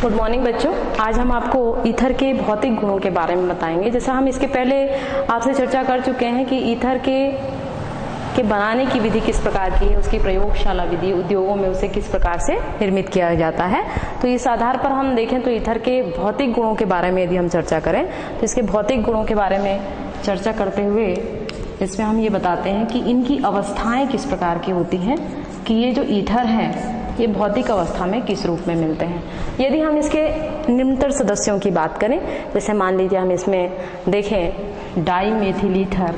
Good morning बच्चों। आज हम आपको ईथर के भौतिक गुणों के बारे में बताएंगे। जैसा हम इसके पहले आपसे चर्चा कर चुके हैं कि ईथर के बनाने की विधि किस प्रकार की है, उसकी प्रयोगशाला विधि, उद्योगों में उसे किस प्रकार से निर्मित किया जाता है। तो इस आधार पर हम देखें तो ईथर के भौतिक गुणों के बारे में यदि हम चर्चा करें तो इसके भौतिक गुणों के बारे में चर्चा करते हुए इसमें हम ये बताते हैं कि इनकी अवस्थाएं किस प्रकार की होती हैं, कि ये जो ईथर है ये भौतिक अवस्था में किस रूप में मिलते हैं। यदि हम इसके निम्नतर सदस्यों की बात करें, जैसे मान लीजिए हम इसमें देखें डाईमेथिल ईथर,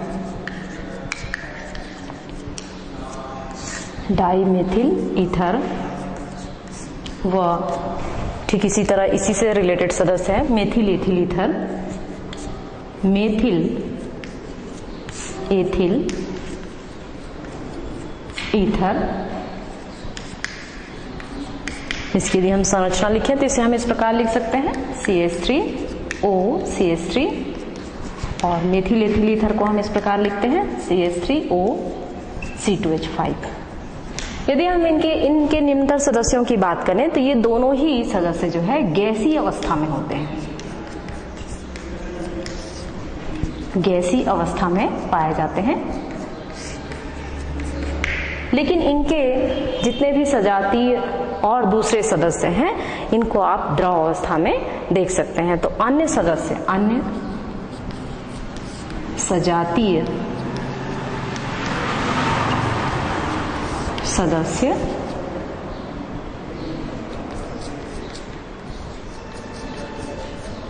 डाईमेथिल ईथर व ठीक इसी तरह इसी से रिलेटेड सदस्य है methyl ethyl ether, methyl ethyl ether. इसकी यदि हम संरचना लिखें तो इसे हम इस प्रकार लिख सकते हैं CH3O CH3, और मेथिल एथिल ईथर को हम इस प्रकार लिखते हैं CH3O C2H5। यदि हम इनके निम्नतर सदस्यों की बात करें तो ये दोनों ही सदस्य जो है गैसीय अवस्था में होते हैं, गैसीय अवस्था में पाए जाते हैं। लेकिन इनके जितने भी सजातीय और दूसरे सदस्य हैं इनको आप द्रव अवस्था में देख सकते हैं। तो अन्य सदस्य, अन्य सजातीय सदस्य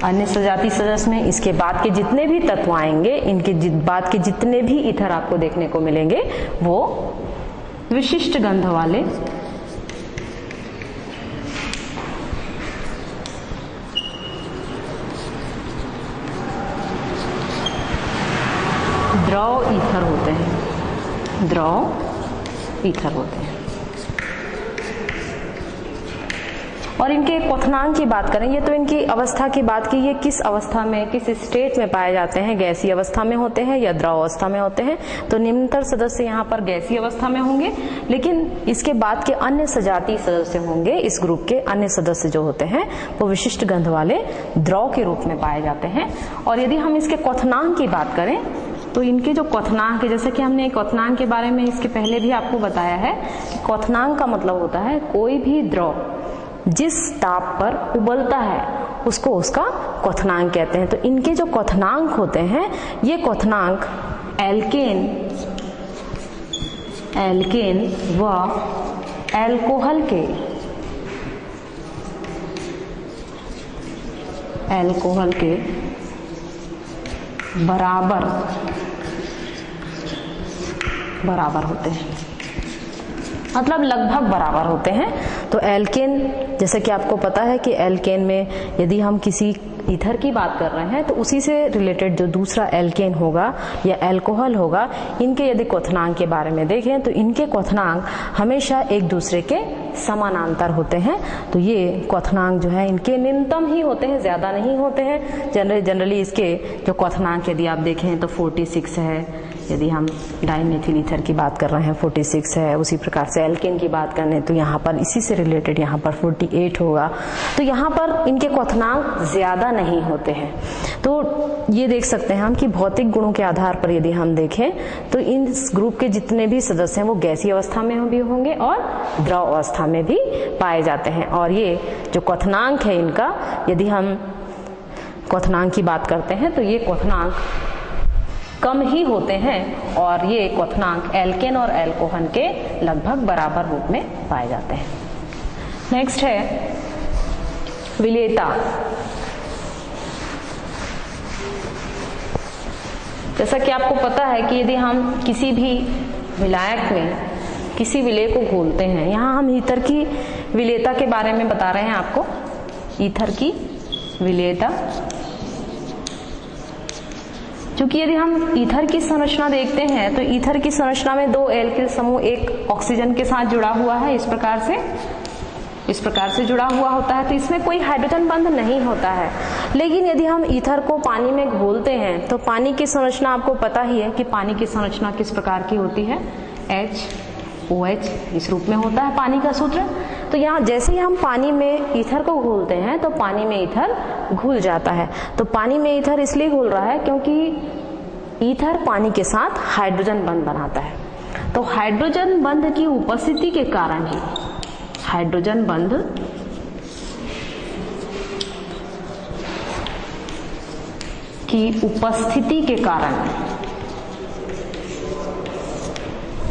अन्य सजातीय सदस्य में इसके बाद के जितने भी तत्व आएंगे, इनके बाद के जितने भी ईथर आपको देखने को मिलेंगे वो विशिष्ट गंध वाले द्रव ईथर होते हैं, द्रव ईथर होते हैं। और इनके क्वथनांक की बात करें, ये तो इनकी अवस्था की बात की, ये किस अवस्था में, किस स्टेट में पाए जाते हैं, गैसीय अवस्था में होते हैं या द्रव अवस्था में होते हैं। तो निम्नतर सदस्य यहाँ पर गैसीय अवस्था में होंगे, लेकिन इसके बाद के अन्य सजातीय सदस्य होंगे, इस ग्रुप के अन्य सदस्य जो होते हैं वो विशिष्ट गंध वाले द्रव के रूप में पाए जाते हैं। और यदि हम इसके क्वथनांक की बात करें तो इनके जो क्वथनांक है, जैसे कि हमने क्वथनांक के बारे में इसके पहले भी आपको बताया है, क्वथनांक का मतलब होता है कोई भी द्रव जिस ताप पर उबलता है उसको उसका क्वथनांक कहते हैं। तो इनके जो क्वथनांक होते हैं ये क्वथनांक एल्केन व एल्कोहल के बराबर होते हैं, मतलब लगभग बराबर होते हैं। तो एल्केन, जैसे कि आपको पता है कि एल्केन में यदि हम किसी ईथर की बात कर रहे हैं तो उसी से रिलेटेड जो दूसरा एल्केन होगा या अल्कोहल होगा, इनके यदि क्वथनांक के बारे में देखें तो इनके क्वथनांक हमेशा एक दूसरे के समानांतर होते हैं। तो ये क्वथनांक जो है इनके न्यूनतम ही होते हैं, ज्यादा नहीं होते हैं। जनरली इसके जो क्वथनांक यदि आप देखें तो 46 है, यदि हम डाईमेथिल ईथर की बात कर रहे हैं 46 है, उसी प्रकार से एल्केन की बात करें तो यहाँ पर इसी से रिलेटेड यहाँ पर 48 होगा। तो यहाँ पर इनके क्वथनांक ज्यादा नहीं होते हैं। तो ये देख सकते हैं हम कि भौतिक गुणों के आधार पर यदि हम देखें तो इन ग्रुप के जितने भी सदस्य हैं वो गैसीय अवस्था में भी होंगे और द्रव अवस्था में भी पाए जाते हैं। और ये जो क्वथनांक है इनका, यदि हम क्वथनांक की बात करते हैं तो ये क्वथनांक कम ही होते हैं और ये क्वथनांक एल्केन और एल्कोहल के लगभग बराबर रूप में पाए जाते हैं। नेक्स्ट है विलेयता। जैसा कि आपको पता है कि यदि हम किसी भी विलायक में किसी विलेय को घोलते हैं, यहाँ हम ईथर की विलेयता के बारे में बता रहे हैं आपको, ईथर की विलेयता। क्योंकि यदि हम ईथर की संरचना देखते हैं तो ईथर की संरचना में दो एल्किल समूह एक ऑक्सीजन के साथ जुड़ा हुआ है, इस प्रकार से जुड़ा हुआ होता है। तो इसमें कोई हाइड्रोजन बंध नहीं होता है। लेकिन यदि हम ईथर को पानी में घोलते हैं तो पानी की संरचना आपको पता ही है कि पानी की संरचना किस प्रकार की होती है, HOH इस रूप में होता है पानी का सूत्र। तो तो यहाँ जैसे ही हम पानी में ईथर को घोलते हैं तो पानी में ईथर घुल जाता है। तो पानी में ईथर इसलिए घुल रहा है क्योंकि ईथर पानी के साथ हाइड्रोजन बंध बनाता है। तो हाइड्रोजन बंध की उपस्थिति के कारण ही, हाइड्रोजन बंध की उपस्थिति के कारण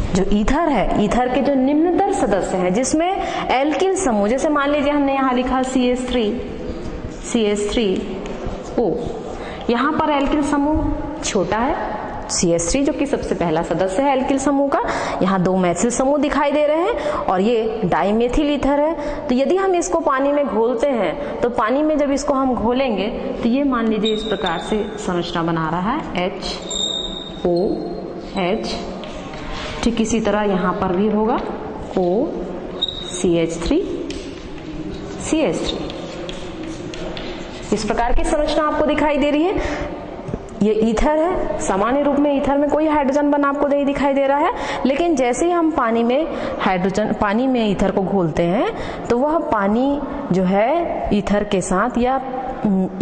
जो ईथर है, ईथर के जो निम्नतर सदस्य हैं जिसमें एल्किल समूह, जैसे मान लीजिए हमने यहाँ लिखा CH3O, यहाँ पर एल्किल समूह छोटा है CH3 जो कि सबसे पहला सदस्य है एल्किल समूह का। यहाँ 2 मैथिल समूह दिखाई दे रहे हैं और ये डाइमेथिल ईथर है। तो यदि हम इसको पानी में घोलते हैं तो पानी में जब इसको हम घोलेंगे तो ये मान लीजिए इस प्रकार से संरचना बना रहा है HOH। ठीक इसी तरह यहाँ पर भी होगा OCH3 CH3। इस प्रकार की संरचना आपको दिखाई दे रही है। ये ईथर है, सामान्य रूप में ईथर में कोई हाइड्रोजन बंध आपको नहीं दिखाई दे रहा है, लेकिन जैसे ही हम पानी में ईथर को घोलते हैं तो वह पानी जो है ईथर के साथ, या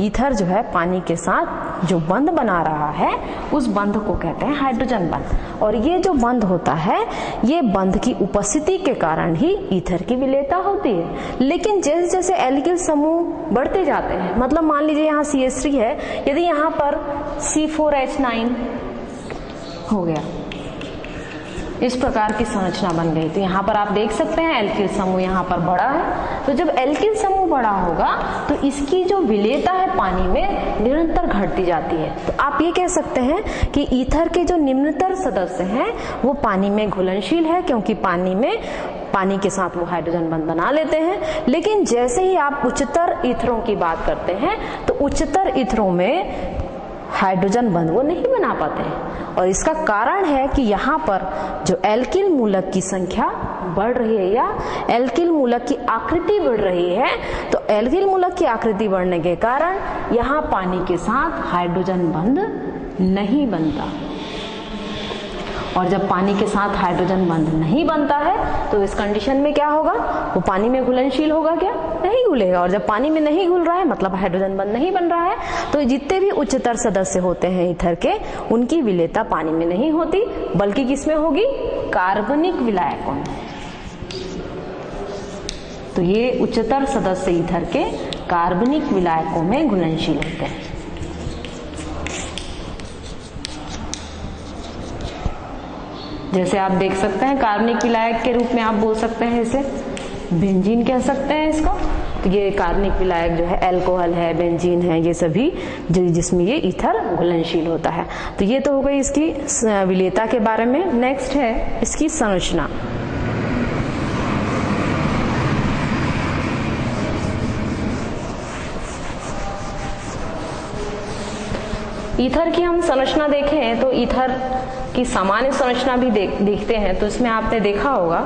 ईथर जो है पानी के साथ जो बंध बना रहा है उस बंध को कहते हैं हाइड्रोजन बंध। और ये जो बंध होता है, ये बंध की उपस्थिति के कारण ही ईथर की विलेयता होती है। लेकिन जैसे जैसे एल्किल समूह बढ़ते जाते हैं, मतलब मान लीजिए यहाँ CH3 है, यदि यहाँ पर C4H9 हो गया, इस प्रकार की संरचना बन गई, तो यहाँ पर आप देख सकते हैं एल्किल समूह यहाँ पर बड़ा है। तो जब एल्किल समूह बड़ा होगा तो इसकी जो विलेयता है पानी में निरंतर घटती जाती है। तो आप ये कह सकते हैं कि ईथर के जो निम्नतर सदस्य हैं वो पानी में घुलनशील है, क्योंकि पानी के साथ वो हाइड्रोजन बंध बना लेते हैं। लेकिन जैसे ही आप उच्चतर ईथरों की बात करते हैं तो उच्चतर ईथरों में हाइड्रोजन बंध वो नहीं बना पाते हैं। और इसका कारण है कि यहाँ पर जो एल्किल मूलक की संख्या बढ़ रही है या एल्किल मूलक की आकृति बढ़ रही है, तो एल्किल मूलक की आकृति बढ़ने के कारण यहाँ पानी के साथ हाइड्रोजन बंध नहीं बनता। और जब पानी के साथ हाइड्रोजन बंध नहीं बनता है तो इस कंडीशन में क्या होगा, वो पानी में घुलनशील होगा क्या? नहीं घुलेगा। और जब पानी में नहीं घुल रहा है मतलब हाइड्रोजन बंध नहीं बन रहा है, तो जितने भी उच्चतर सदस्य होते हैं ईथर के, उनकी विलेयता पानी में नहीं होती बल्कि किसमें होगी? कार्बनिक विलायकों में। तो ये उच्चतर सदस्य ईथर के कार्बनिक विलायकों में घुलनशील होते हैं। जैसे आप देख सकते हैं कार्बनिक विलायक के रूप में आप बोल सकते हैं इसे बेंजीन कह सकते हैं इसको। तो ये कार्बनिक विलायक जो है अल्कोहल है, बेंजीन है, ये सभी जिसमें ये ईथर घुलनशील होता है। तो ये तो हो गई इसकी विलेयता के बारे में। नेक्स्ट है इसकी संरचना। ईथर की हम संरचना देखें तो ईथर की सामान्य संरचना भी देखते हैं तो इसमें आपने देखा होगा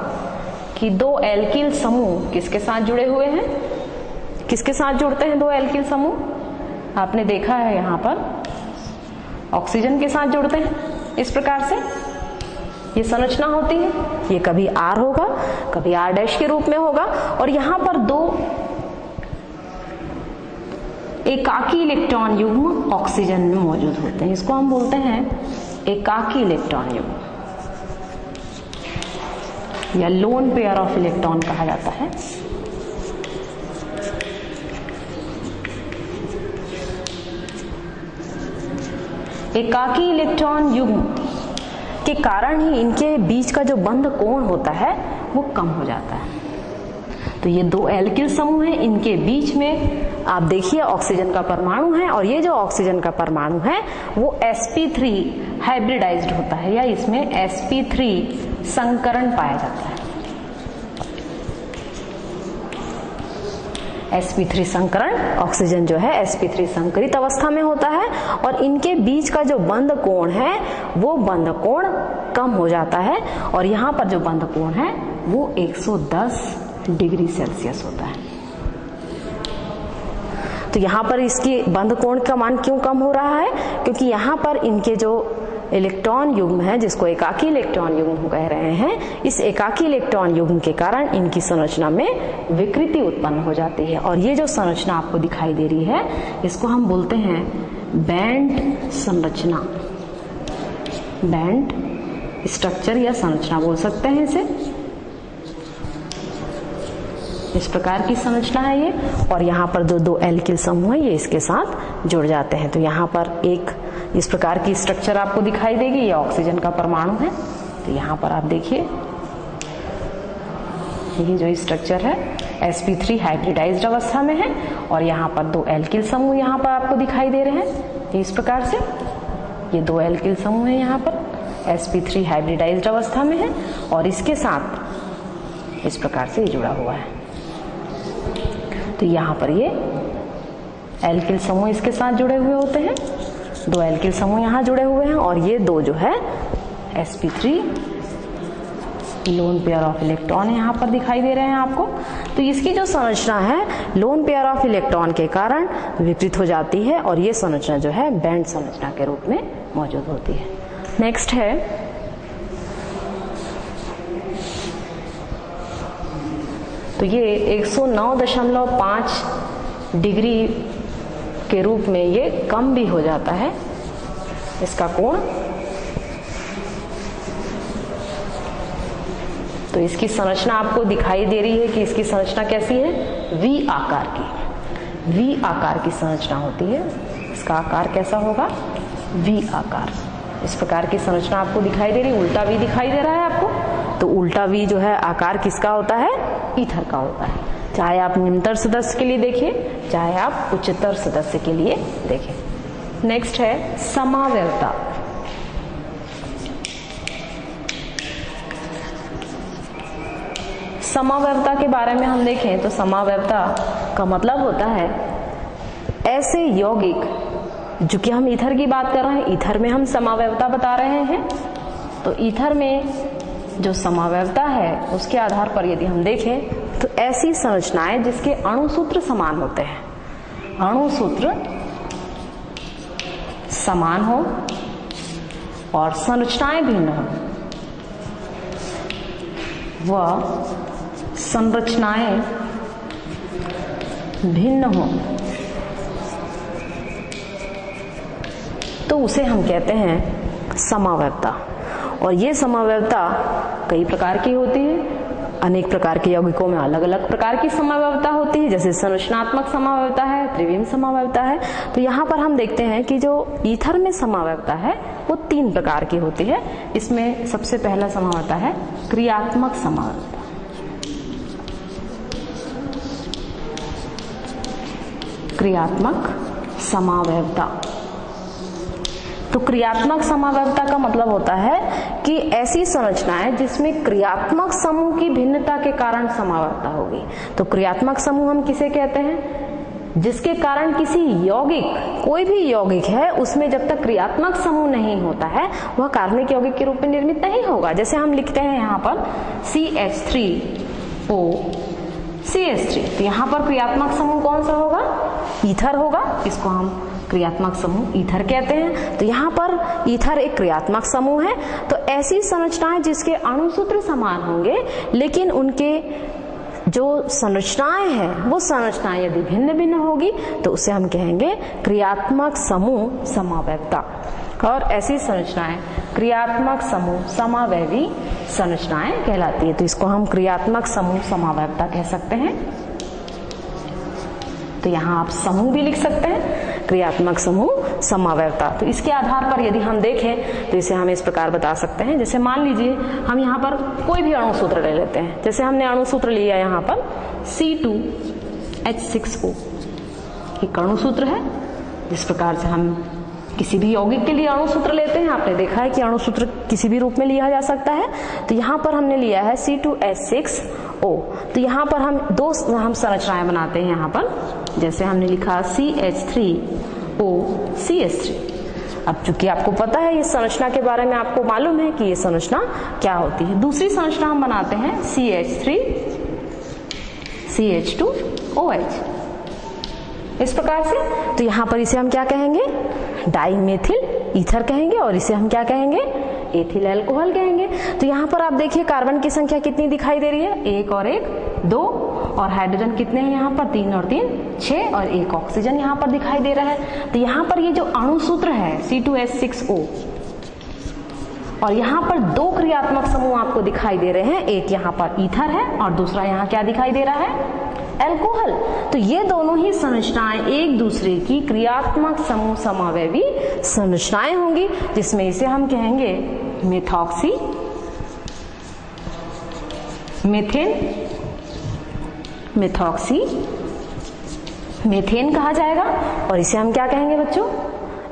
कि 2 एल्किल समूह किसके साथ जुड़े हुए हैं? किसके साथ जुड़ते हैं 2 एल्किल समूह? आपने देखा है यहाँ पर ऑक्सीजन के साथ जुड़ते हैं। इस प्रकार से ये संरचना होती है। ये कभी R होगा, कभी R' के रूप में होगा। और यहाँ पर 2 एकाकी इलेक्ट्रॉन युग्म ऑक्सीजन में मौजूद होते हैं। इसको हम बोलते हैं एकाकी इलेक्ट्रॉन युग्म या लोन पेयर ऑफ इलेक्ट्रॉन कहा जाता है। एकाकी इलेक्ट्रॉन युग्म के कारण ही इनके बीच का जो बंध कोण होता है वो कम हो जाता है। तो ये 2 एल्किल समूह हैं, इनके बीच में आप देखिए ऑक्सीजन का परमाणु है और ये जो ऑक्सीजन का परमाणु है वो sp3 हाइब्रिडाइज्ड होता है या इसमें sp3 संकरण पाया जाता है। sp3 संकरण, ऑक्सीजन जो है sp3 संकरित अवस्था में होता है और इनके बीच का जो बंध कोण है वो बंध कोण कम हो जाता है और यहाँ पर जो बंध कोण है वो 110 डिग्री सेल्सियस होता है। तो यहाँ पर इसकी बंध कोण का मान क्यों कम हो रहा है? क्योंकि यहाँ पर इनके जो इलेक्ट्रॉन युग्म है, जिसको एकाकी इलेक्ट्रॉन युग्म कह रहे हैं, इस एकाकी इलेक्ट्रॉन युग्म के कारण इनकी संरचना में विकृति उत्पन्न हो जाती है। और ये जो संरचना आपको दिखाई दे रही है, इसको हम बोलते हैं बैंड संरचना, बैंड स्ट्रक्चर या संरचना बोल सकते हैं इसे। इस प्रकार की संरचना है ये, और यहाँ पर जो दो एल्किल समूह है ये इसके साथ जुड़ जाते हैं। तो यहाँ पर एक इस प्रकार की स्ट्रक्चर आपको दिखाई देगी, ये ऑक्सीजन का परमाणु है। तो यहाँ पर आप देखिए ये जो स्ट्रक्चर है sp3 हाइब्रिडाइज्ड अवस्था में है, और यहाँ पर दो एल्किल समूह यहाँ पर आपको दिखाई दे रहे हैं इस प्रकार से। ये दो एल्किल समूह है यहाँ पर sp3 हाइब्रिडाइज्ड अवस्था में है, और इसके साथ इस प्रकार से ये जुड़ा हुआ है। तो यहाँ पर ये एल्किल समूह इसके साथ जुड़े हुए होते हैं, दो एल्किल समूह यहाँ जुड़े हुए हैं, और ये दो जो है sp3 lone pair of electron यहाँ पर दिखाई दे रहे हैं आपको। तो इसकी जो संरचना है लोन पेयर ऑफ इलेक्ट्रॉन के कारण विकृत हो जाती है, और ये संरचना जो है बैंड संरचना के रूप में मौजूद होती है। नेक्स्ट है तो ये 109.5 डिग्री के रूप में ये कम भी हो जाता है इसका कोण। तो इसकी संरचना आपको दिखाई दे रही है कि इसकी संरचना कैसी है, वी आकार की, वी आकार की संरचना होती है। इसका आकार कैसा होगा, वी आकार। इस प्रकार की संरचना आपको दिखाई दे रही है, उल्टा वी दिखाई दे रहा है आपको। तो उल्टा वी जो है आकार किसका होता है, ईथर का होता है। चाहे आप निम्नतर सदस्य के लिए देखिए, चाहे आप उच्चतर सदस्य के लिए देखें। नेक्स्ट है समावयवता। समावयवता के बारे में हम देखें तो समावयवता का मतलब होता है ऐसे यौगिक, जो कि हम ईथर की बात कर रहे हैं, ईथर में हम समावयवता बता रहे हैं। तो ईथर में जो समावयवता है उसके आधार पर यदि हम देखें तो ऐसी संरचनाएं जिसके अणुसूत्र समान होते हैं, अणुसूत्र समान हो और संरचनाएं भिन्न हो, वह संरचनाएं भिन्न हो, तो उसे हम कहते हैं समावयवता। और ये समावयवता कई प्रकार की होती है, अनेक प्रकार के यौगिकों में अलग अलग प्रकार की समावयवता होती है, जैसे संरचनात्मक समावयवता है, त्रिविम समावयवता है। तो यहाँ पर हम देखते हैं कि जो ईथर में समावयवता है वो 3 प्रकार की होती है। इसमें सबसे पहला समावयवता है क्रियात्मक समावयवता। क्रियात्मक समावयवता। तो क्रियात्मक समावयवता का मतलब होता है कि ऐसी संरचनाएं जिसमें क्रियात्मक समूह की भिन्नता के कारण समावयवता होगी। तो क्रियात्मक समूह हम किसे कहते हैं, जिसके कारण किसी यौगिक, कोई भी यौगिक है उसमें जब तक क्रियात्मक समूह नहीं होता है वह कार्बनिक यौगिक के रूप में निर्मित नहीं होगा। जैसे हम लिखते हैं यहाँ पर CH3O CH3, तो यहाँ पर क्रियात्मक समूह कौन सा होगा, ईथर होगा। इसको हम क्रियात्मक समूह ईथर कहते हैं। तो यहाँ पर ईथर एक क्रियात्मक समूह है। तो ऐसी संरचनाएं जिसके अणुसूत्र समान होंगे लेकिन उनके जो संरचनाएं हैं वो संरचनाएं यदि भिन्न भिन्न होगी तो उसे हम कहेंगे क्रियात्मक समूह समावयवता। और ऐसी संरचनाएं क्रियात्मक समूह समावयवी संरचनाएं कहलाती है। तो इसको हम क्रियात्मक समूह समावयवता कह सकते हैं। तो यहाँ आप समूह भी लिख सकते हैं, क्रियात्मक समूह समावयवता। तो इसके आधार पर यदि हम देखें तो इसे हम इस प्रकार बता सकते हैं। जैसे मान लीजिए हम यहाँ पर कोई भी अणुसूत्र ले लेते हैं। जैसे हमने अणुसूत्र लिया यहाँ पर C2H6O, एक अणुसूत्र है। जिस प्रकार से हम किसी भी यौगिक के लिए अणुसूत्र लेते हैं, आपने देखा है कि अणुसूत्र किसी भी रूप में लिया जा सकता है। तो यहाँ पर हमने लिया है C2H6O। तो यहाँ पर हम संरचनाएं बनाते हैं। यहाँ पर जैसे हमने लिखा CH3O CH3। अब चूंकि आपको पता है इस संरचना के बारे में, आपको मालूम है कि ये संरचना क्या होती है। दूसरी संरचना हम बनाते हैं CH3 CH2OH, इस प्रकार से। तो यहाँ पर इसे हम क्या कहेंगे, डाईमेथिल ईथर कहेंगे और इसे हम क्या कहेंगे, एथिल अल्कोहल कहेंगे। तो यहाँ पर आप देखिए कार्बन की संख्या कितनी दिखाई दे रही है, 1 और 1 2, और हाइड्रोजन कितने हैं यहाँ पर, 3 और 3 6, और एक ऑक्सीजन यहाँ पर दिखाई दे रहा है। तो यहाँ पर ये जो अणु सूत्र है C2H6O, और यहाँ पर 2 क्रियात्मक समूह आपको दिखाई दे रहे हैं, एक यहाँ पर ईथर है और दूसरा यहाँ क्या दिखाई दे रहा है, अल्कोहल। तो ये दोनों ही संरचनाएं एक दूसरे की क्रियात्मक समूह समावयवी संरचनाएं होंगी, जिसमें इसे हम कहेंगे मेथॉक्सी, मीथेन, मेथॉक्सी मीथेन कहा जाएगा, और इसे हम क्या कहेंगे बच्चों,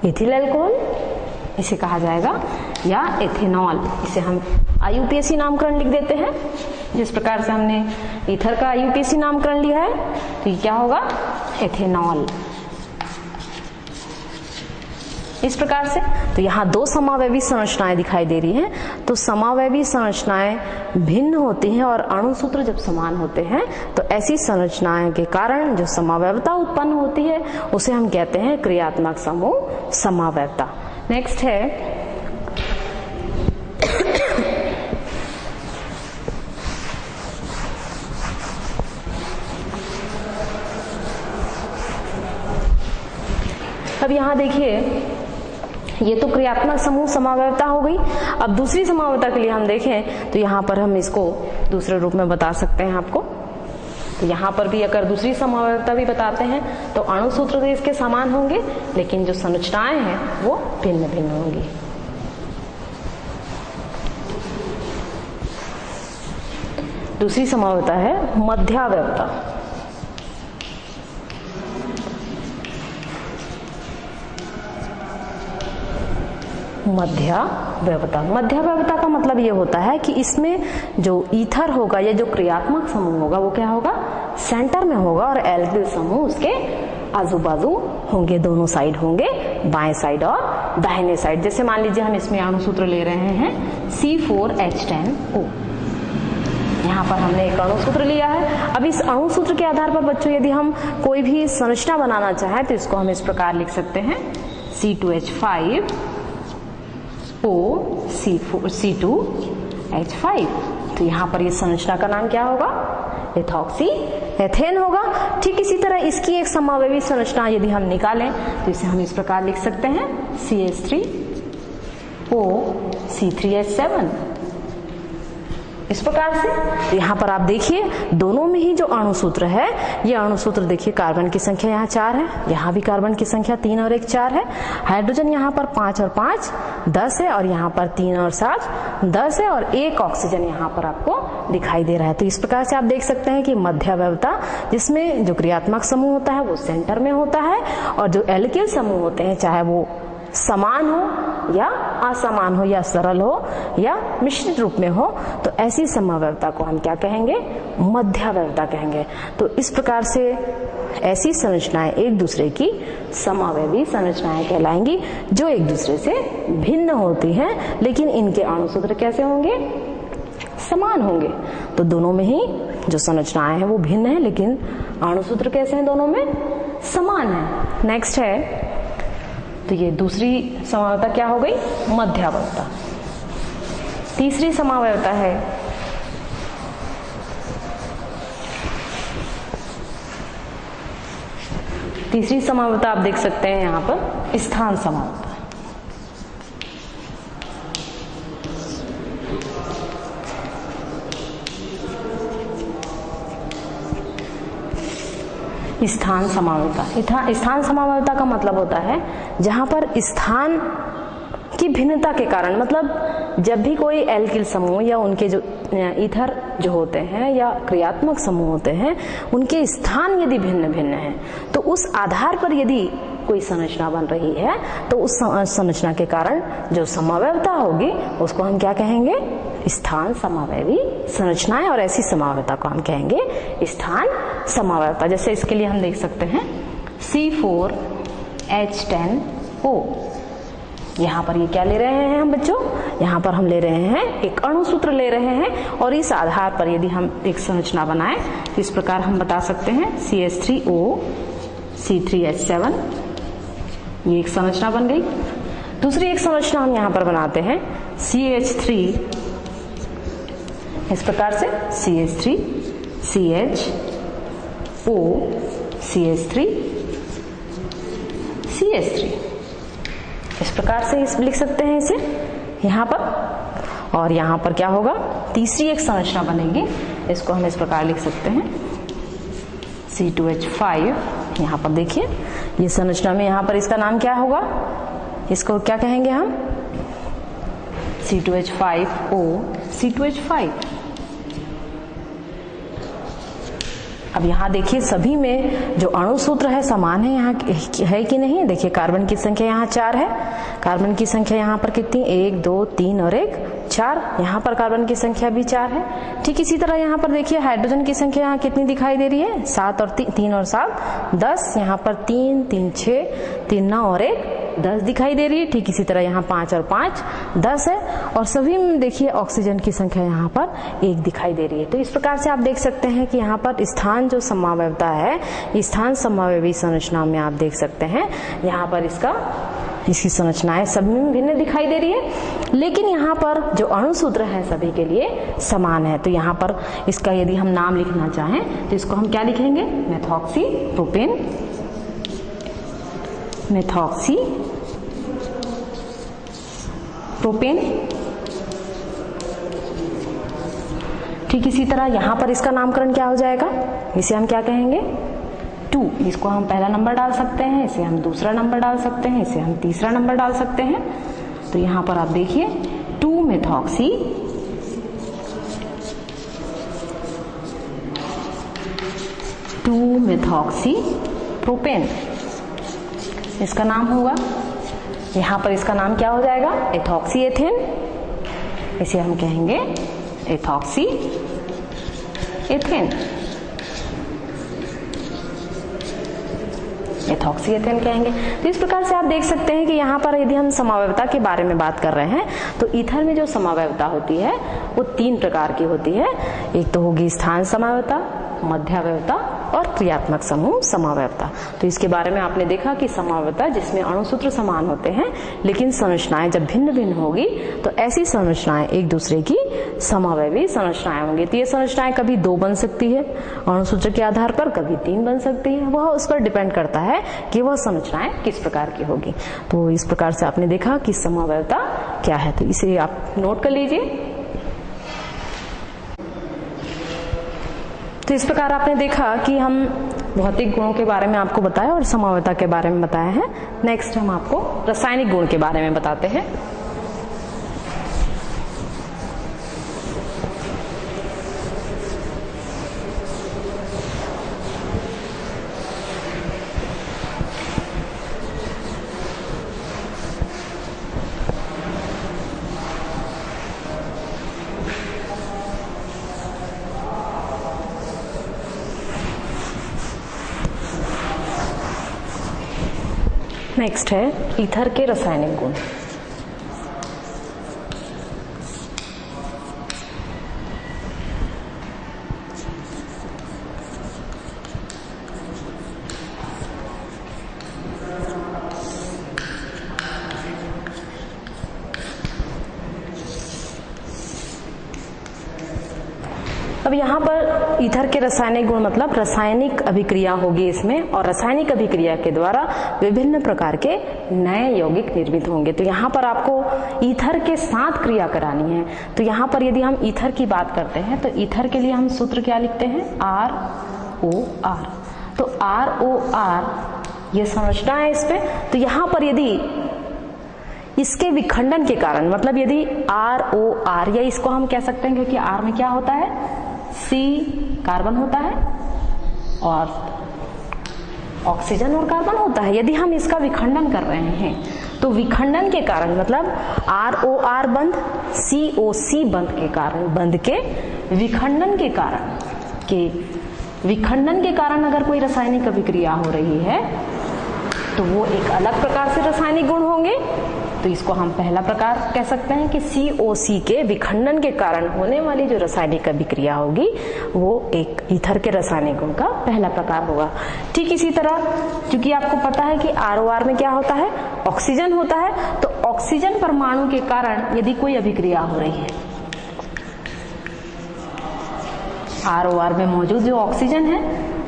एथिल अल्कोहल इसे कहा जाएगा, या एथेनॉल। इसे हम IUPAC नामकरण लिख देते हैं। जिस प्रकार से हमने ईथर का IUPAC नामकरण लिया है, तो ये क्या होगा, एथेनॉल, इस प्रकार से। तो यहाँ 2 समावयवी संरचनाएं दिखाई दे रही हैं। तो समावयवी संरचनाएं भिन्न होती हैं और अणु सूत्र जब समान होते हैं, तो ऐसी संरचनाएं के कारण जो समावयवता उत्पन्न होती है उसे हम कहते हैं क्रियात्मक समूह समावयवता। नेक्स्ट है अब यहाँ देखिए, ये तो क्रियात्मक समूह समावयवता हो गई। अब दूसरी समावयवता के लिए हम देखें तो यहाँ पर हम इसको दूसरे रूप में बता सकते हैं आपको। तो यहाँ पर भी अगर दूसरी समावयवता भी बताते हैं तो अणु सूत्र तो इसके समान होंगे, लेकिन जो संरचनाएं हैं वो भिन्न भिन्न होंगी। दूसरी समावयवता है मध्यावयवता। मध्यावयवता, मध्यावयवता का मतलब ये होता है कि इसमें जो ईथर होगा या जो क्रियात्मक समूह होगा वो क्या होगा, सेंटर में होगा, और एल्किल समूह उसके आजू बाजू होंगे, दोनों साइड होंगे, बाएं साइड और दाहिने साइड। जैसे मान लीजिए हम इसमें अणु सूत्र ले रहे हैं C4H10O। यहाँ पर हमने एक अणु सूत्र लिया है। अब इस अणु सूत्र के आधार पर बच्चों यदि हम कोई भी संरचना बनाना चाहें तो इसको हम इस प्रकार लिख सकते हैं C2H5O तो यहाँ पर ये संरचना का नाम क्या होगा, एथॉक्सी एथेन होगा। ठीक इसी तरह इसकी एक समावयवी संरचना यदि हम निकालें तो इसे हम इस प्रकार लिख सकते हैं CH3OC3H7 इस प्रकार से। तो यहाँ पर आप देखिए दोनों में ही जो अणु सूत्र है, ये अणु सूत्र देखिए कार्बन की संख्या यहाँ 4 है, यहाँ भी कार्बन की संख्या 3 और 1 4 है, हाइड्रोजन यहाँ पर 5 और 5 10 है, और यहाँ पर 3 और 7 10 है, और एक ऑक्सीजन यहाँ पर आपको दिखाई दे रहा है। तो इस प्रकार से आप देख सकते हैं कि मध्यावयवता जिसमें जो क्रियात्मक समूह होता है वो सेंटर में होता है, और जो एल्किल समूह होते हैं चाहे वो समान हो या असमान हो या सरल हो या मिश्रित रूप में हो, तो ऐसी समावयवता को हम क्या कहेंगे, मध्यावयवता कहेंगे। तो इस प्रकार से ऐसी संरचनाएं एक दूसरे की समावयवी संरचनाएं कहलाएंगी जो एक दूसरे से भिन्न होती हैं, लेकिन इनके अणु सूत्र कैसे होंगे, समान होंगे। तो दोनों में ही जो संरचनाएं हैं वो भिन्न है, लेकिन अणु सूत्र कैसे हैं, दोनों में समान है। नेक्स्ट है, तो ये दूसरी समावयवता क्या हो गई, मध्यावयवता। तीसरी समावयवता है आप देख सकते हैं यहाँ पर स्थान समावयवता। स्थान समावयवता, स्थान समावयवता का मतलब होता है जहां पर स्थान की भिन्नता के कारण, मतलब जब भी कोई एल्किल समूह या उनके जो ईथर जो होते हैं या क्रियात्मक समूह होते हैं उनके स्थान यदि भिन्न भिन्न हैं, तो उस आधार पर यदि कोई संरचना बन रही है तो उस संरचना के कारण जो समावयवता होगी उसको हम क्या कहेंगे, स्थान समावयवी संरचनाएं, और ऐसी समावयवता को हम कहेंगे स्थान समावयवता। जैसे इसके लिए हम देख सकते हैं C4H10O। यहाँ पर ये क्या ले रहे हैं हम बच्चों, यहाँ पर हम ले रहे हैं एक अणु सूत्र ले रहे हैं, और इस आधार पर यदि हम एक संरचना बनाएं तो इस प्रकार हम बता सकते हैं CH3OC3H7 ये एक संरचना बन गई। दूसरी एक संरचना हम यहाँ पर बनाते हैं CH3, इस प्रकार से CH3 CHO CH3 CH3, इस प्रकार से इस लिख सकते हैं इसे यहाँ पर। और यहाँ पर क्या होगा, तीसरी एक संरचना बनेगी, इसको हम इस प्रकार लिख सकते हैं C2H5। यहाँ पर देखिए ये संरचना में यहाँ पर इसका नाम क्या होगा, इसको क्या कहेंगे हम, C2H5O C2H5। अब यहाँ देखिए सभी में जो अणु सूत्र है समान है, यहाँ है कि नहीं। देखिए कार्बन की संख्या यहाँ 4 है, कार्बन की संख्या यहाँ पर कितनी, 1 2 3 और 1 4, यहाँ पर कार्बन की संख्या भी 4 है। ठीक इसी तरह यहाँ पर देखिए हाइड्रोजन की संख्या यहाँ कितनी दिखाई दे रही है, 7 और 3 और 7 10, यहाँ पर 3 3 6 3 9 और 1 10 दिखाई दे रही है। ठीक इसी तरह यहाँ 5 और 5 10 है, और सभी में देखिए ऑक्सीजन की संख्या यहाँ पर 1 दिखाई दे रही है। तो इस प्रकार से आप देख सकते हैं कि यहाँ पर स्थान जो समावयवता है, स्थान समावयवी संरचना में आप देख सकते हैं यहाँ पर इसकी संरचनाएं सभी में भिन्न दिखाई दे रही है, लेकिन यहाँ पर जो अणु सूत्र है सभी के लिए समान है। तो यहाँ पर इसका यदि हम नाम लिखना चाहें तो इसको हम क्या लिखेंगे, मेथॉक्सी प्रोपेन, मेथॉक्सी प्रोपेन। ठीक इसी तरह यहाँ पर इसका नामकरण क्या हो जाएगा, इसे हम क्या कहेंगे 2, इसको हम पहला नंबर डाल सकते हैं, इसे हम दूसरा नंबर डाल सकते हैं, इसे हम तीसरा नंबर डाल सकते हैं। तो यहाँ पर आप देखिए 2 मेथॉक्सी प्रोपेन इसका नाम होगा। यहाँ पर इसका नाम क्या हो जाएगा, एथॉक्सी एथेन, इसे हम कहेंगे एथॉक्सी एथेन, एथॉक्सी एथेन कहेंगे। तो इस प्रकार से आप देख सकते हैं कि यहाँ पर यदि हम समावयवता के बारे में बात कर रहे हैं तो ईथर में जो समावयवता होती है वो 3 प्रकार की होती है। एक तो होगी स्थान समावयवता, मध्यावयवता और क्रियात्मक समूह समावयवता। तो इसके बारे में आपने देखा कि समावयवता जिसमें अणुसूत्र समान होते हैं लेकिन संरचनाएं जब भिन्न भिन्न होगी तो ऐसी संरचनाएं एक दूसरे की समावयवी संरचनाएं होंगी। तो ये संरचनाएं कभी 2 बन सकती है अणुसूत्र के आधार पर, कभी 3 बन सकती है, वह उस पर डिपेंड करता है कि वह संरचनाएं किस प्रकार की होगी। तो इस प्रकार से आपने देखा कि समावयवता क्या है, तो इसे आप नोट कर लीजिए। तो इस प्रकार आपने देखा कि हम भौतिक गुणों के बारे में आपको बताया और समावयवता के बारे में बताया है। नेक्स्ट हम आपको रासायनिक गुण के बारे में बताते हैं। नेक्स्ट है ईथर के रासायनिक गुण। अब यहाँ पर ईथर के रासायनिक गुण मतलब रासायनिक अभिक्रिया होगी इसमें, और रासायनिक अभिक्रिया के द्वारा विभिन्न प्रकार के नए यौगिक निर्मित होंगे। तो यहाँ पर आपको ईथर के साथ क्रिया करानी है। तो यहाँ पर यदि हम ईथर की बात करते हैं तो ईथर के लिए हम सूत्र क्या लिखते हैं, ROR। तो ROR ये संरचना है इस पे। तो यहाँ पर यदि इसके विखंडन के कारण मतलब यदि ROR, या इसको हम कह सकते हैं क्योंकि R में क्या होता है, C कार्बन होता है और ऑक्सीजन और कार्बन होता है। यदि हम इसका विखंडन कर रहे हैं तो विखंडन के कारण मतलब ROR बंध COC बंध के कारण, बंध के विखंडन के कारण अगर कोई रासायनिक अभिक्रिया हो रही है तो वो एक अलग प्रकार से रासायनिक गुण होंगे। तो इसको हम पहला प्रकार कह सकते हैं कि COC के विखंडन के कारण होने वाली जो रासायनिक अभिक्रिया होगी वो एक ईथर के रासायनिक गुण का पहला प्रकार होगा। ठीक इसी तरह क्योंकि आपको पता है कि ROR में क्या होता है, ऑक्सीजन होता है, तो ऑक्सीजन परमाणु के कारण यदि कोई अभिक्रिया हो रही है, ROR में मौजूद जो ऑक्सीजन है,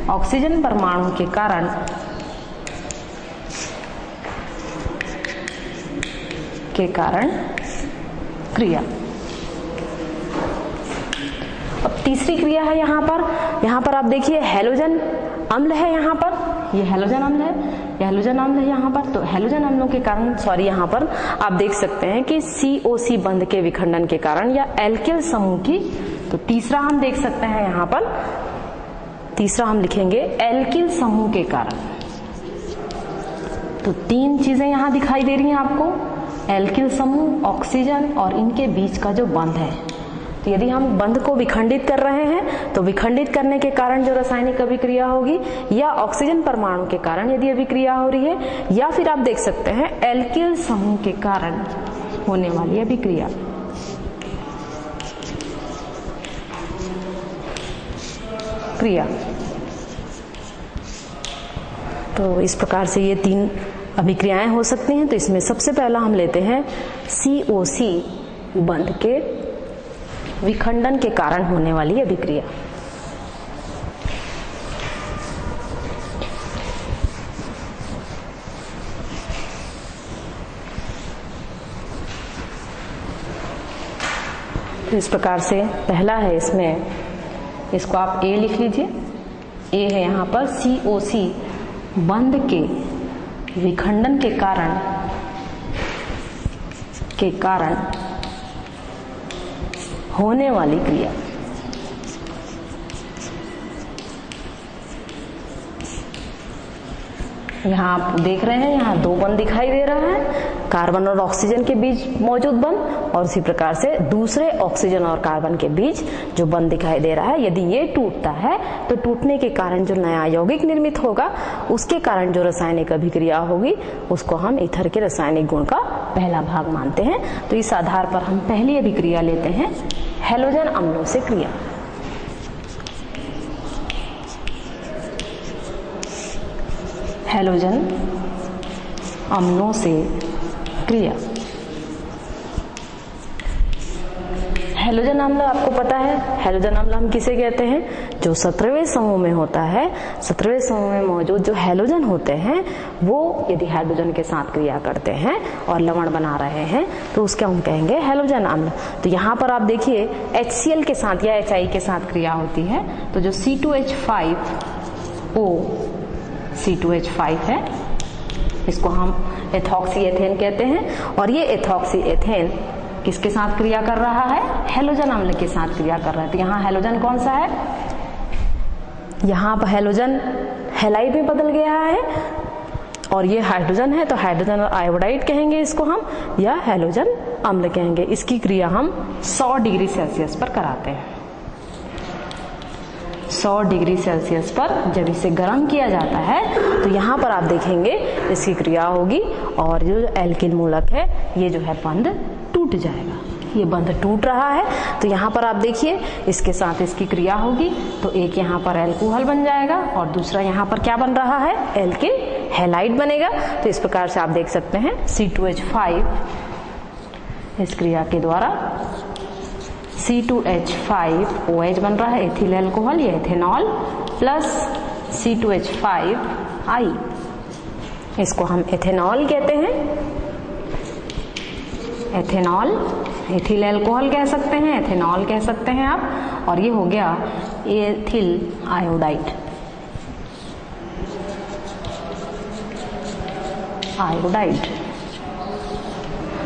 ऑक्सीजन परमाणु के कारण क्रिया। अब तीसरी क्रिया है यहाँ पर आप देखिए हैलोजन अम्ल है, यहाँ पर ये हैलोजन अम्ल है, हैलोजन अम्ल है यहाँ पर। तो हैलोजन अम्लों के कारण यहाँ पर आप देख सकते हैं कि COC बंध के विखंडन के कारण या एल्किल समूह की, तो तीसरा हम देख सकते हैं यहाँ पर, तीसरा हम लिखेंगे एल्किल समूह के कारण। तो तीन चीजें यहाँ दिखाई दे रही हैं आपको, एल्किल समूह, ऑक्सीजन और इनके बीच का जो बंध है। तो यदि हम बंध को विखंडित कर रहे हैं तो विखंडित करने के कारण जो रासायनिक अभिक्रिया होगी या ऑक्सीजन परमाणु के कारण यदि अभिक्रिया हो रही है, या फिर आप देख सकते हैं एल्किल समूह के कारण होने वाली अभिक्रिया। तो इस प्रकार से ये तीन अभिक्रियाएं हो सकती हैं। तो इसमें सबसे पहला हम लेते हैं COC बंध के विखंडन के कारण होने वाली अभिक्रिया। तो इस प्रकार से पहला है, इसमें इसको आप A लिख लीजिए। A है यहाँ पर COC बंध के विखंडन के कारण होने वाली क्रिया। यहाँ आप देख रहे हैं, यहाँ दो बंध दिखाई दे रहा है, कार्बन और ऑक्सीजन के बीच मौजूद बंध, और उसी प्रकार से दूसरे ऑक्सीजन और कार्बन के बीच जो बंध दिखाई दे रहा है। यदि ये टूटता है तो टूटने के कारण जो नया यौगिक निर्मित होगा, उसके कारण जो रासायनिक अभिक्रिया होगी, उसको हम ईथर के रासायनिक गुण का पहला भाग मानते हैं। तो इस आधार पर हम पहली अभिक्रिया लेते हैं हैलोजन अम्लों से क्रिया। हैलोजन अम्लों से क्रिया। हैलोजन अम्ल आपको पता है, हैलोजन अम्ल हम किसे कहते हैं, जो 17वें समूह में होता है। 17वें समूह में मौजूद जो हैलोजन होते हैं वो यदि हाइड्रोजन के साथ क्रिया करते हैं और लवण बना रहे हैं तो उसके हम कहेंगे हैलोजन अम्ल। तो यहाँ पर आप देखिए HCl के साथ या HI के साथ क्रिया होती है, तो जो C2H5O C2H5 है, इसको हम एथॉक्सी एथेन कहते हैं। और ये एथॉक्सी एथेन किसके साथ क्रिया कर रहा है, हैलोजन अम्ल के साथ क्रिया कर रहा है। तो यहाँ हैलोजन कौन सा है, यहाँ पर हैलोजन हैलाइड में बदल गया है, और ये हाइड्रोजन है तो हाइड्रोजन और आयोडाइड कहेंगे इसको हम, या हैलोजन अम्ल कहेंगे। इसकी क्रिया हम 100 डिग्री सेल्सियस पर कराते हैं। 100 डिग्री सेल्सियस पर जब इसे गर्म किया जाता है तो यहाँ पर आप देखेंगे इसकी क्रिया होगी, और जो एल्किल मूलक है ये जो है बंध टूट जाएगा। ये बंध टूट रहा है तो यहाँ पर आप देखिए इसके साथ इसकी क्रिया होगी, तो एक यहाँ पर एल्कोहल बन जाएगा और दूसरा यहाँ पर क्या बन रहा है, एल्किल हैलाइड बनेगा। तो इस प्रकार से आप देख सकते हैं C2H5 इस क्रिया के द्वारा C2H5OH बन रहा है, एथिल एल्कोहल, ये एथेनॉल, प्लस C2H5I, इसको हम एथेनॉल कहते हैं। एथेनॉल, एथिल एल्कोहल कह सकते हैं, एथेनॉल कह सकते हैं आप, और ये हो गया एथिल आयोडाइड।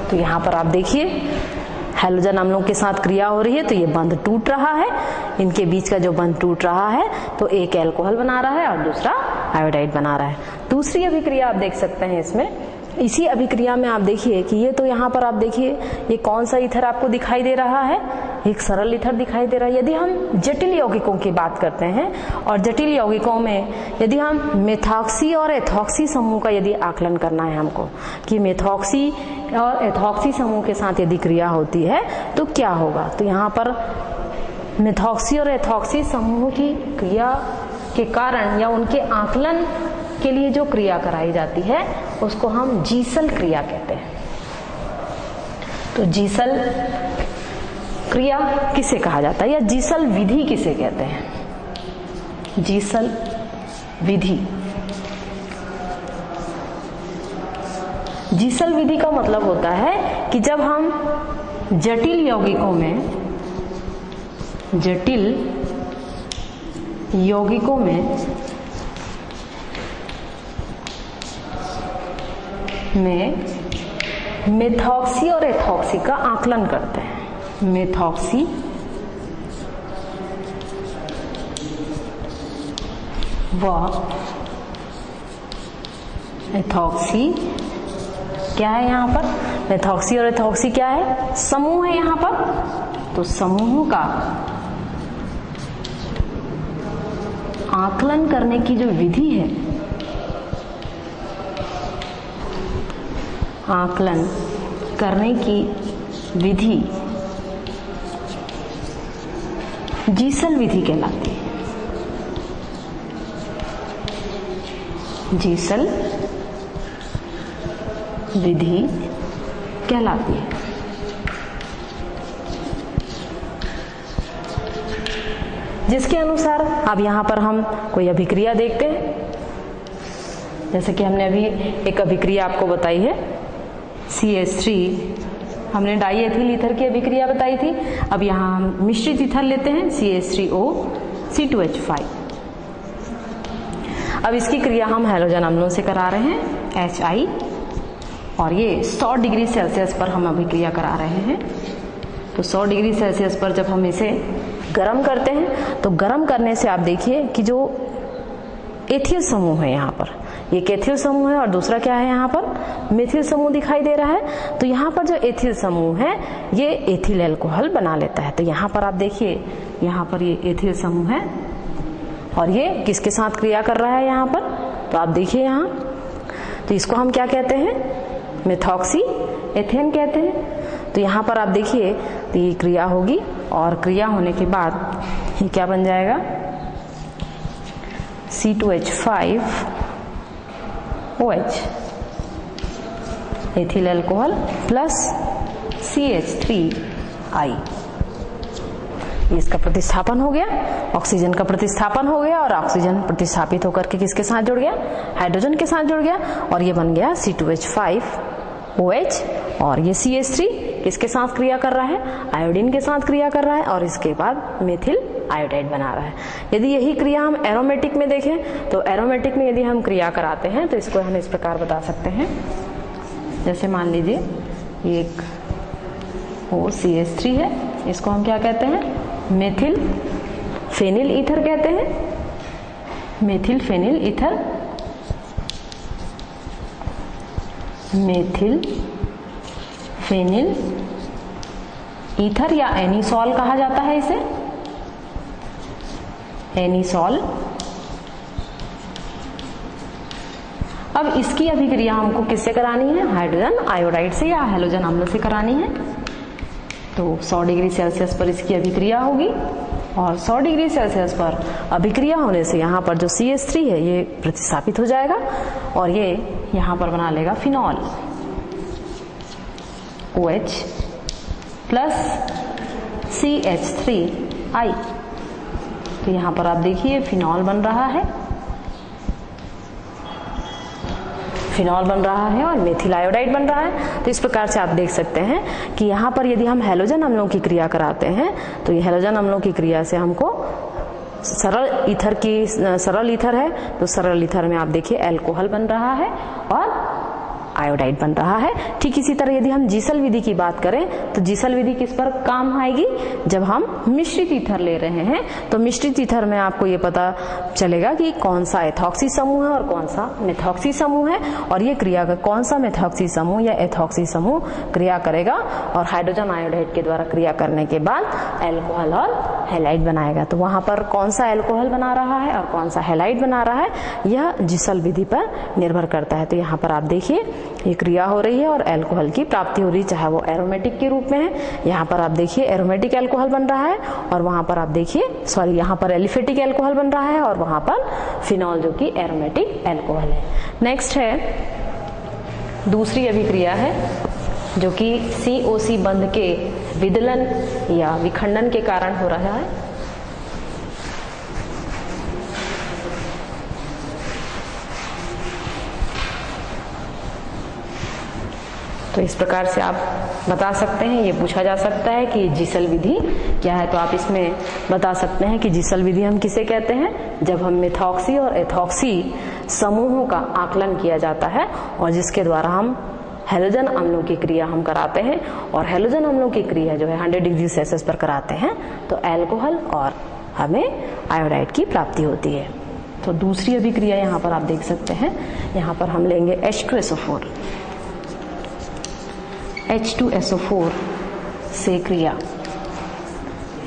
तो यहाँ पर आप देखिए हैलोजन अम्लों के साथ क्रिया हो रही है तो ये बंध टूट रहा है, इनके बीच का जो बंध टूट रहा है तो एक एल्कोहल बना रहा है और दूसरा आयोडाइड बना रहा है। दूसरी अभिक्रिया आप देख सकते हैं इसमें, इसी अभिक्रिया में आप देखिए कि ये तो यहाँ पर आप देखिए ये कौन सा ईथर आपको दिखाई दे रहा है, एक सरल ईथर दिखाई दे रहा है। यदि हम जटिल यौगिकों की बात करते हैं और जटिल यौगिकों में यदि हम मेथॉक्सी और एथॉक्सी समूह का यदि आकलन करना है हमको कि मेथॉक्सी और एथॉक्सी समूह के साथ यदि क्रिया होती है तो क्या होगा, तो यहाँ पर मेथॉक्सी और एथॉक्सी समूह की क्रिया के कारण या उनके आकलन के लिए जो क्रिया कराई जाती है उसको हम जीसल क्रिया कहते हैं। तो जीसल क्रिया किसे कहा जाता है या जीसल विधि किसे कहते हैं? जीसल विधि, जीसल विधि का मतलब होता है कि जब हम जटिल यौगिकों में मेथॉक्सी और एथॉक्सी का आकलन करते हैं। मेथॉक्सी व एथॉक्सी क्या है यहाँ पर? मेथॉक्सी और एथॉक्सी क्या है? समूह है यहाँ पर। तो समूह का आकलन करने की जो विधि है, आकलन करने की विधि जीसल विधि कहलाती है। जीसल विधि कहलाती है। जिसके अनुसार अब यहाँ पर हम कोई अभिक्रिया देखते हैं, जैसे कि हमने अभी एक अभिक्रिया आपको बताई है CH3, हमने डाईएथिल ईथर की अभिक्रिया बताई थी। अब यहाँ हम मिश्रित ईथर लेते हैं CH3O C2H5। अब इसकी क्रिया हम हैलोजन अम्लों से करा रहे हैं HI, और ये 100 डिग्री सेल्सियस पर हम अभिक्रिया करा रहे हैं। तो 100 डिग्री सेल्सियस पर जब हम इसे गर्म करते हैं तो गर्म करने से आप देखिए कि जो एथिल समूह है यहाँ पर, एक एथिल समूह है और दूसरा क्या है यहाँ पर? मेथिल समूह दिखाई दे रहा है। तो यहाँ पर जो एथिल समूह है ये एथिल अल्कोहल बना लेता है। तो यहाँ पर आप देखिए, यहाँ पर ये एथिल समूह है और ये किसके साथ क्रिया कर रहा है यहाँ पर? तो आप देखिए यहाँ, तो इसको हम क्या कहते हैं? मेथॉक्सी एथेन कहते हैं। तो यहाँ पर आप देखिए, तो ये क्रिया होगी और क्रिया होने के बाद ये क्या बन जाएगा? C2H5OH ethyl alcohol plus CH3I। इसका प्रतिस्थापन हो गया, ऑक्सीजन का प्रतिस्थापन हो गया और ऑक्सीजन प्रतिस्थापित होकर के किसके साथ जुड़ गया? हाइड्रोजन के साथ जुड़ गया और ये बन गया C2H5OH। और ये CH3 किसके साथ क्रिया कर रहा है? आयोडीन के साथ क्रिया कर रहा है और इसके बाद मेथिल आयोडाइड बना रहा है। यदि यही क्रिया हम एरोमेटिक में देखें तो एरोमेटिक में यदि हम क्रिया कराते हैं तो इसको हम इस प्रकार बता सकते हैं, जैसे मान लीजिए ये एक OCH3 है, इसको हम क्या कहते हैं? मेथिल फेनिल ईथर कहते हैं। Methyl phenyl ether, methyl phenyl ether या एनिसॉल कहा जाता है इसे, एनिसॉल। अब इसकी अभिक्रिया हमको किससे करानी है? हाइड्रोजन आयोडाइड से या हैलोजन अम्ल से करानी है। तो 100 डिग्री सेल्सियस पर इसकी अभिक्रिया होगी और 100 डिग्री सेल्सियस पर अभिक्रिया होने से यहाँ पर जो CH3 है ये प्रतिस्थापित हो जाएगा और ये यहाँ पर बना लेगा फिनॉल OH प्लस CH3I। तो यहाँ पर आप देखिए फिनॉल बन रहा है, फिनॉल बन रहा है और मेथिल आयोडाइड बन रहा है। तो इस प्रकार से आप देख सकते हैं कि यहाँ पर यदि हम हैलोजन अम्लों की क्रिया कराते हैं तो ये हैलोजन अम्लों की क्रिया से हमको सरल ईथर है तो सरल ईथर में आप देखिए अल्कोहल बन रहा है और आयोडाइड बन रहा है। ठीक इसी तरह यदि हम जीसल विधि की बात करें तो जीसल विधि किस पर काम आएगी, जब हम मिश्रित ईथर ले रहे हैं तो मिश्रित ईथर में आपको ये पता चलेगा कि कौन सा एथॉक्सी समूह है और कौन सा मेथॉक्सी समूह है, और ये क्रिया का कौन सा मेथॉक्सी समूह या एथॉक्सी समूह क्रिया करेगा और हाइड्रोजन आयोडाइड के द्वारा क्रिया करने के बाद एल्कोहल और हैलाइड बनाएगा। तो वहां पर कौन सा एल्कोहल बना रहा है और कौन सा हैलाइड बना रहा है यह जीसल विधि पर निर्भर करता है। तो यहाँ पर आप देखिए ये क्रिया हो रही है और एल्कोहल की प्राप्ति हो रही है, चाहे वो एरोमेटिक के रूप में है। यहाँ पर आप देखिए एरोमेटिक एल्कोहल बन रहा है और वहां पर आप देखिए यहाँ पर एलिफेटिक एल्कोहल बन रहा है और वहां पर फिनॉल जो कि एरोमेटिक एल्कोहल है। नेक्स्ट है दूसरी अभिक्रिया है जो कि COC बंध के विदलन या विखंडन के कारण हो रहा है। तो इस प्रकार से आप बता सकते हैं, ये पूछा जा सकता है कि जीसल विधि क्या है। तो आप इसमें बता सकते हैं कि जीसल विधि हम किसे कहते हैं, जब हम मेथॉक्सी और एथॉक्सी समूहों का आकलन किया जाता है और जिसके द्वारा हम हैलोजन अम्लों की क्रिया हम कराते हैं, और हैलोजन अम्लों की क्रिया जो है 100 डिग्री सेल्सियस पर कराते हैं तो एल्कोहल और हमें आयोडाइड की प्राप्ति होती है। तो दूसरी अभिक्रिया यहाँ पर आप देख सकते हैं, यहाँ पर हम लेंगे H2SO4 H2SO4 से क्रिया।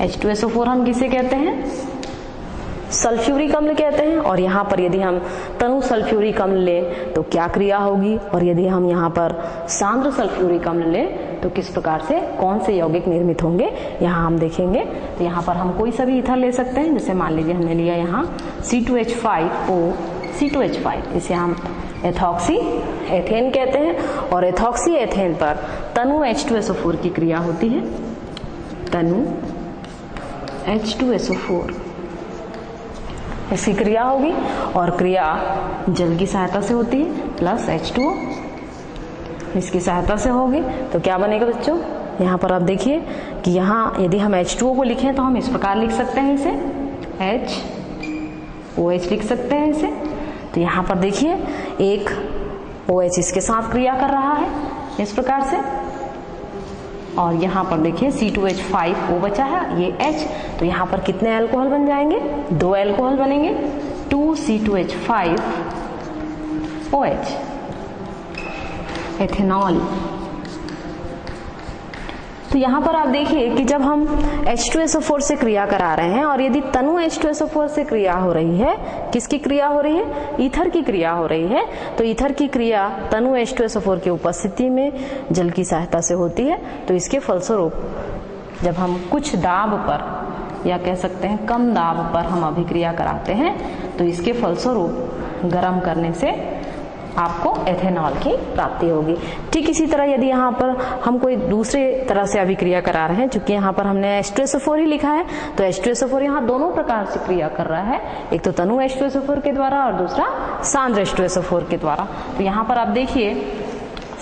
H2SO4 हम किसे कहते हैं, सल्फ्यूरिक अम्ल कहते हैं। और यहाँ पर यदि हम तनु सल्फ्यूरिक अम्ल लें तो क्या क्रिया होगी, और यदि हम यहाँ पर सांद्र सल्फ्यूरिक अम्ल लें तो किस प्रकार से कौन से यौगिक निर्मित होंगे यहाँ हम देखेंगे। तो यहाँ पर हम कोई सा भी ईथर ले सकते हैं, जैसे मान लीजिए हमने लिया यहाँ C2H5O C2H5, इसे हम एथॉक्सी एथेन कहते हैं, और एथॉक्सी एथेन पर तनु H2SO4 की क्रिया होती है। तनु H2SO4 इसकी क्रिया होगी और क्रिया जल की सहायता से होती है प्लस H2O इसकी सहायता से होगी। तो क्या बनेगा बच्चों, यहाँ पर आप देखिए कि यहाँ यदि हम H2O को लिखें तो हम इस प्रकार लिख सकते हैं, इसे HOH लिख सकते हैं इसे। तो यहाँ पर देखिए एक OH इसके साथ क्रिया कर रहा है इस प्रकार से, और यहाँ पर देखिए C2H5O बचा है, ये H। तो यहाँ पर कितने अल्कोहल बन जाएंगे, 2 अल्कोहल बनेंगे, 2C2H5OH एथेनॉल। तो यहाँ पर आप देखिए कि जब हम H2SO4 से क्रिया करा रहे हैं और यदि तनु H2SO4 से क्रिया हो रही है, किसकी क्रिया हो रही है, ईथर की क्रिया हो रही है। तो ईथर की क्रिया तनु H2SO4 की उपस्थिति में जल की सहायता से होती है। तो इसके फलस्वरूप जब हम कुछ दाब पर या कह सकते हैं कम दाब पर हम अभिक्रिया कराते हैं तो इसके फलस्वरूप गर्म करने से आपको एथेनॉल की प्राप्ति होगी। ठीक इसी तरह यदि यहाँ पर हम कोई दूसरे तरह से अभिक्रिया करा रहे हैं, चूंकि यहाँ पर हमने H2SO4 ही लिखा है तो H2SO4 यहाँ दोनों प्रकार से क्रिया कर रहा है, एक तो तनु H2SO4 के द्वारा और दूसरा सांद्र H2SO4 के द्वारा। तो यहाँ पर आप देखिए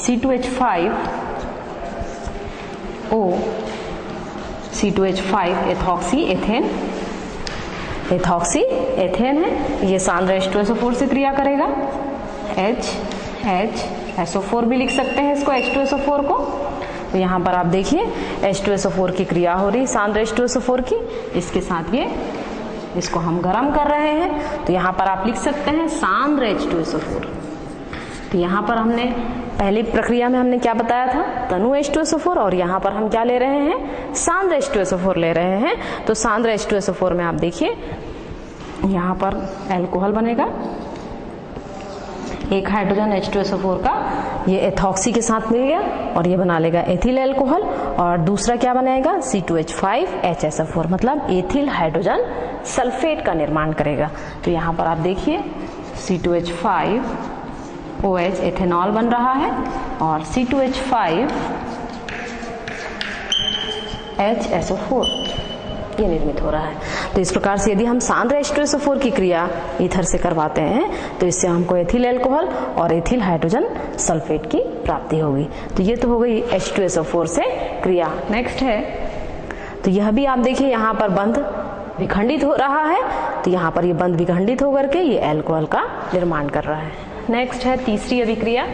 C2H5O C2H5 ethoxy ethane, ethoxy ethane है, ये सांद्र H2SO4 से क्रिया करेगा। HSO4 भी लिख सकते हैं इसको, H2SO4 को। तो यहाँ पर आप देखिए H2SO4 की क्रिया हो रही सांद्र H2SO4 की, इसके साथ ये इसको हम गर्म कर रहे हैं। तो यहाँ पर आप लिख सकते हैं सांद्र H2SO4। तो यहाँ पर हमने पहली प्रक्रिया में हमने क्या बताया था, तनु H2SO4, और यहाँ पर हम क्या ले रहे हैं, सांद्र H2SO4 ले रहे हैं। तो सांद्र H2SO4 में आप देखिए यहाँ पर एल्कोहल बनेगा, एक हाइड्रोजन H2SO4 का ये एथॉक्सी के साथ मिल गया और ये बना लेगा एथिल अल्कोहल, और दूसरा क्या बनाएगा C2H5HSO4, मतलब एथिल हाइड्रोजन सल्फेट का निर्माण करेगा। तो यहाँ पर आप देखिए C2H5OH एथेनॉल बन रहा है और C2H5HSO4 ये निर्मित हो रहा है। तो इस प्रकार से यदि हम सांद्र H2SO4 की क्रिया ईथर से करवाते हैं तो इससे हमको एथिल अल्कोहल और एथिल हाइड्रोजन सल्फेट की प्राप्ति होगी। तो ये तो हो गई H2SO4 से क्रिया। नेक्स्ट है, तो यह भी आप देखिए यहाँ पर बंध विखंडित हो रहा है, तो यहाँ पर ये बंध विखंडित होकर के ये अल्कोहल का निर्माण कर रहा है। नेक्स्ट है तीसरी अभिक्रिया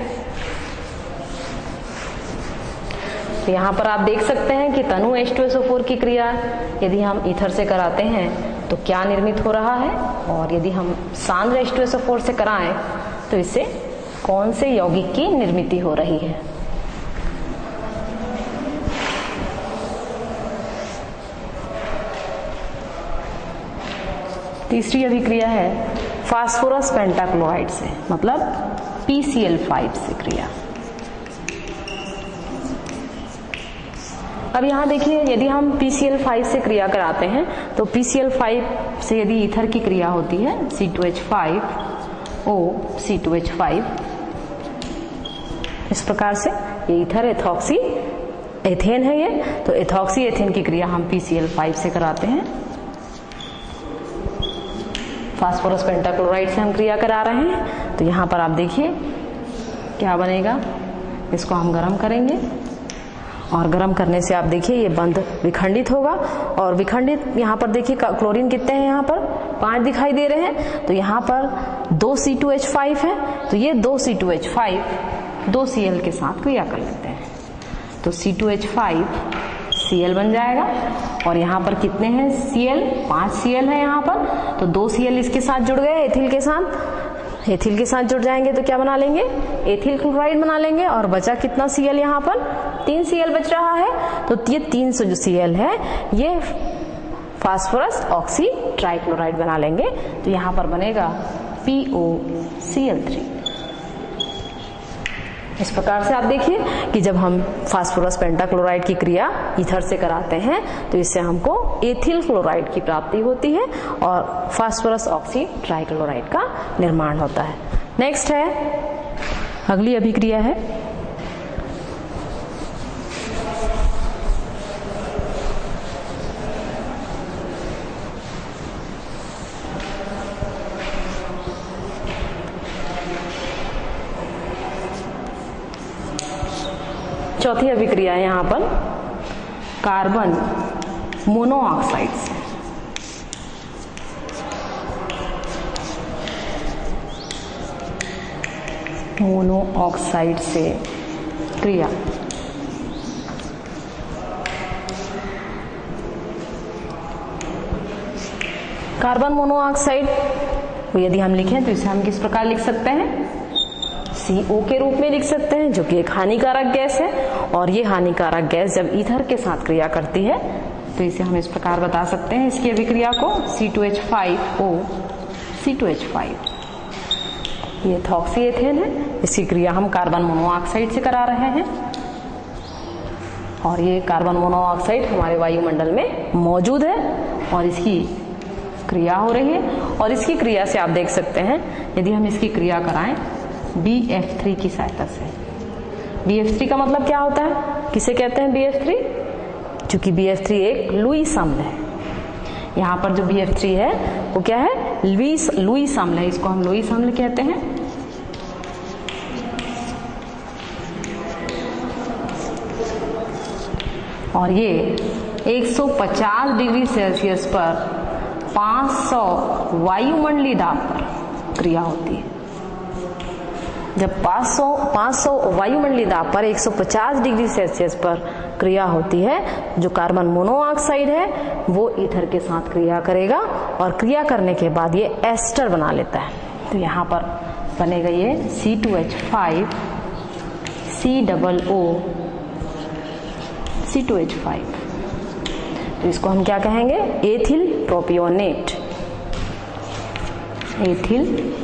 तो यहाँ पर आप देख सकते हैं कि तनु H2SO4 की क्रिया यदि हम ईथर से कराते हैं तो क्या निर्मित हो रहा है, और यदि हम सांद्र H2SO4 से कराएं तो इससे कौन से यौगिक की निर्मित हो रही है। तीसरी अभिक्रिया है फास्फोरस पेंटाक्लोराइड से, मतलब PCl5 से क्रिया। अब यहाँ देखिए, यदि हम PCl5 से क्रिया कराते हैं तो PCl5 से यदि ईथर की क्रिया होती है C2H5O C2H5, इस प्रकार से ये ईथर एथॉक्सी एथेन है ये, तो एथॉक्सी एथेन की क्रिया हम PCl5 से कराते हैं। फास्फोरस पेंटाक्लोराइड से हम क्रिया करा रहे हैं, तो यहाँ पर आप देखिए क्या बनेगा। इसको हम गर्म करेंगे और गर्म करने से आप देखिए ये बंध विखंडित होगा, और विखंडित यहाँ पर देखिए क्लोरीन कितने हैं, यहाँ पर 5 दिखाई दे रहे हैं, तो यहाँ पर 2 C2H5 है, तो ये 2 C2H5 2 Cl के साथ क्रिया कर लेते हैं, तो C2H5 Cl बन जाएगा। और यहाँ पर कितने हैं Cl, 5 Cl है यहाँ पर, तो 2 Cl इसके साथ जुड़ गए एथिल के साथ, एथिल के साथ जुड़ जाएंगे तो क्या बना लेंगे, एथिल क्लोराइड बना लेंगे। और बचा कितना Cl, यहाँ पर 3 Cl बच रहा है, तो ये 300 जो Cl है ये फास्फोरस ऑक्सी ट्राइक्लोराइड बना लेंगे, तो यहाँ पर बनेगा POCl3। इस प्रकार से आप देखिए कि जब हम फास्फोरस पेंटाक्लोराइड की क्रिया ईथर से कराते हैं तो इससे हमको एथिल क्लोराइड की प्राप्ति होती है और फास्फोरस ऑक्सी ट्राइक्लोराइड का निर्माण होता है। नेक्स्ट है, अगली अभिक्रिया है चौथी अभिक्रिया है यहाँ पर कार्बन मोनोऑक्साइड से। मोनोऑक्साइड से क्रिया। कार्बन मोनोऑक्साइड यदि हम लिखें तो इसे हम किस प्रकार लिख सकते हैं, CO के रूप में लिख सकते हैं, जो कि एक हानिकारक गैस है। और ये हानिकारक गैस जब ईथर के साथ क्रिया करती है तो इसे हम इस प्रकार बता सकते हैं इसकी अभिक्रिया को C2H5O C2H5। ये एथॉक्सी एथेन है, इसकी क्रिया हम कार्बन मोनोऑक्साइड से करा रहे हैं, और ये कार्बन मोनोऑक्साइड हमारे वायुमंडल में मौजूद है और इसकी क्रिया हो रही है। और इसकी क्रिया से आप देख सकते हैं, यदि हम इसकी क्रिया कराएं BF3 की सहायता से। BF3 का मतलब क्या होता है, किसे कहते हैं BF3, चूंकि BF3 एक लुईस अम्ल है। यहाँ पर जो BF3 है वो क्या है, लुईस अम्ल है, इसको हम लुईस अम्ल कहते हैं। और ये 150 डिग्री सेल्सियस पर 500 वायुमंडलीय दाब पर क्रिया होती है। जब 500 वायुमंडलीय दाब पर 150 डिग्री सेल्सियस पर क्रिया होती है, जो कार्बन मोनोऑक्साइड है वो ईथर के साथ क्रिया करेगा और क्रिया करने के बाद ये एस्टर बना लेता है। तो यहाँ पर बनेगा ये C2H5 COO C2H5। तो इसको हम क्या कहेंगे, एथिल प्रोपियोनेट। Ethyl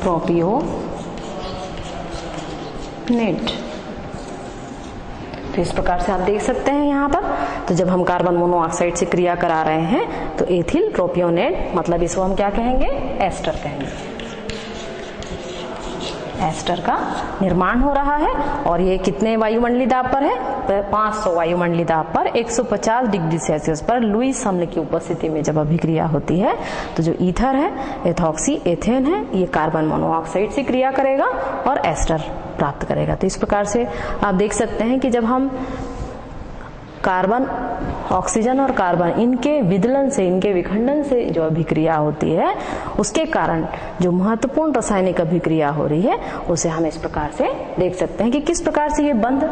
propionate. तो इस प्रकार से आप देख सकते हैं यहाँ पर। तो जब हम कार्बन मोनोऑक्साइड से क्रिया करा रहे हैं तो एथिल प्रोपियोनेट, मतलब इसको हम क्या कहेंगे, एस्टर कहेंगे। एस्टर का निर्माण हो रहा है और ये कितने वायुमंडलीय दाब पर है, 500 वायुमंडलीय दाब पर 150 डिग्री सेल्सियस पर लुईस अम्ल की उपस्थिति में जब अभिक्रिया होती है तो जो ईथर है, एथॉक्सी एथेन है, ये कार्बन मोनोऑक्साइड से क्रिया करेगा और एस्टर प्राप्त करेगा। तो इस प्रकार से आप देख सकते हैं कि जब हम कार्बन, ऑक्सीजन और कार्बन, इनके विदलन से, इनके विखंडन से जो अभिक्रिया होती है उसके कारण जो महत्वपूर्ण रासायनिक अभिक्रिया हो रही है उसे हम इस प्रकार से देख सकते हैं कि किस प्रकार से ये बंध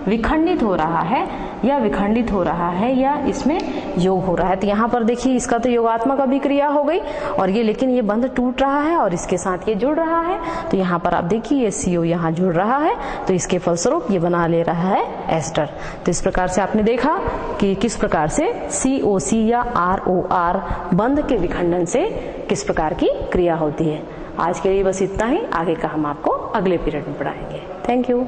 विखंडित हो रहा है या विखंडित हो रहा है या इसमें योग हो रहा है। तो यहाँ पर देखिए इसका तो योगात्मक अभिक्रिया हो गई और ये, लेकिन ये बंध टूट रहा है और इसके साथ ये जुड़ रहा है। तो यहाँ पर आप देखिए ये CO यहाँ जुड़ रहा है तो इसके फलस्वरूप ये बना ले रहा है एस्टर। तो इस प्रकार से आपने देखा कि किस प्रकार से COC या ROR बंध के विखंडन से किस प्रकार की क्रिया होती है। आज के लिए बस इतना ही, आगे का हम आपको अगले पीरियड में पढ़ाएंगे। Thank you.